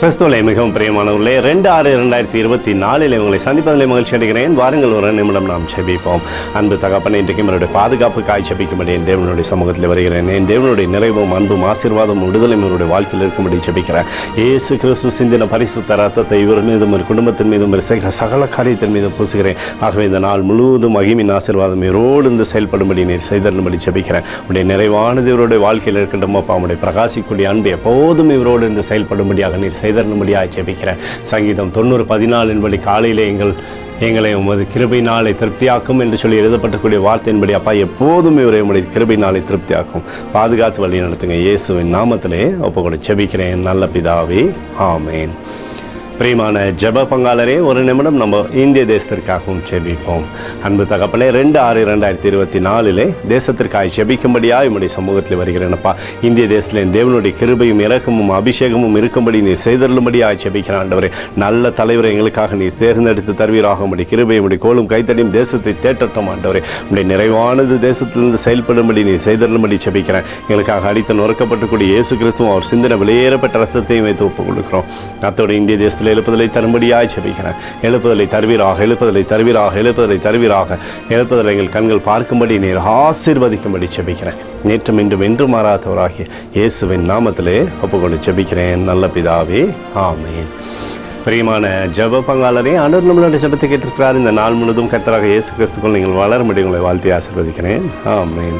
கிறிஸ்துவிலே மிகவும் பிரியமானவர்களே, 2/6/2024 உங்களை சந்திப்பதில் மகிழ்ச்சி அடைகிறேன். வாருங்கள், ஒரு நிமிடம் நாம் ஜெபிப்போம். அன்பு தகப்பனே, இன்றைக்கு என்னுடைய பாதுகாப்புக்காய் ஜெபிக்கும்படி என் தேவனுடைய சமூகத்தில் வருகிறேன். என் தேவனுடைய நிறைவும் அன்பும் ஆசீர்வாதம் விடுதலையும் இவருடைய வாழ்க்கையில் இருக்கும்படி ஜெபிக்கிறேன். இயேசு கிறிஸ்து சிந்தின பரிசுத்த ரத்தத்தை இவர் மீதும் ஒரு குடும்பத்தின் மீதும் செய்கிற சகல காரியத்தின் மீதும் பூசுகிறேன். ஆகவே இந்த நாள் முழுவதும் மகிமின் ஆசீர்வாதம் இவரோடு இருந்து செயல்படும்படி நீர் செய்தரும்படி ஜெபிக்கிறேன். உடைய நிறைவானது இவருடைய வாழ்க்கையில் இருக்கின்றோம். அப்பா, உடைய பிரகாசிக்கூடிய அன்பு எப்போதும் இவரோடு இருந்து செயல்படும்படியாக நீர் செய்தரும்படியாக ஜெபிக்கிறேன். சங்கீதம் 90:14 காலையிலே எங்களை உமது கிருபை நாளை திருப்தியாக்கும் என்று சொல்லி எழுதப்பட்டக்கூடிய வார்த்தையின்படி அப்பா, எப்போதும் இவரை உடைய கிருபை நாளை திருப்தியாக்கும். பாதுகாத்து வழி நடத்துங்க. இயேசுவின் நாமத்திலே ஒப்புக்கொண்டு ஜெபிக்கிறேன் நல்ல பிதாவே, ஆமேன். பிரியமான ஜெப பங்காளரே, ஒரு நிமிடம் நம்ம இந்திய தேசத்திற்காகவும் ஜெபிப்போம். அன்பு தகப்பனே, 2/6/2024 தேசத்திற்காக ஜெபிக்கும்படியாக என்னுடைய சமூகத்தில் வருகிறேனப்பா. இந்திய தேசத்தில் என் தேவனுடைய கிருபையும் இரக்கமும் அபிஷேகமும் இருக்கும்படி நீர் செய்தருளும்படியாக ஜெபிக்கிறேன். ஆண்டவரே, நல்ல தலைவரை எங்களுக்காக நீர் தேர்ந்தெடுத்து தருவீராக. உடைய கிருபையும் உடைய கோலும் கைத்தடியும் தேசத்தை தேற்றட்டும். ஆண்டவரே, உடைய நிறைவானது தேசத்திலிருந்து செயல்படும்படி நீர் செய்தருளும்படி ஜெபிக்கிறேன். எங்களுக்காக அடித்து நொறுக்கப்பட்டுக்கூடிய இயேசு கிறிஸ்துவும் அவர் சிந்தின வெளியேறப்பட்ட ரத்தத்தையும் வைத்து ஒப்புக் கொடுக்கிறோம். அத்தோடு இந்திய தேசத்தில் எழுப்புதலை தரும்படியாய் ஜெபிக்கிறேன். எழுப்புதலை தருவீராக, எழுப்புதலை தருவீராக, எழுப்புதலை தருவீராக. எழுப்புதலை எங்கள் கண்கள் பார்க்கும்படி நீர் ஆசீர்வதிக்கும்படி ஜெபிக்கிறேன். நேற்றும் இன்றும் என்று மாறாதவராகிய இயேசுவின் நாமத்திலே ஒப்புக்கொண்டு ஜெபிக்கிறேன் நல்ல பிதாவே, ஆமேன். பிரியமான ஜெப பங்காளரே, ஆண்டவர் நம்மளுடைய ஜெபத்தை கேட்டிருக்கிறார். இந்த நாள் முழுவதும் கர்த்தராக இயேசு கிறிஸ்துக்குள் நீங்கள் வளரும்படி உங்களை வாழ்த்தி ஆசீர்வதிக்கிறேன். ஆமேன்.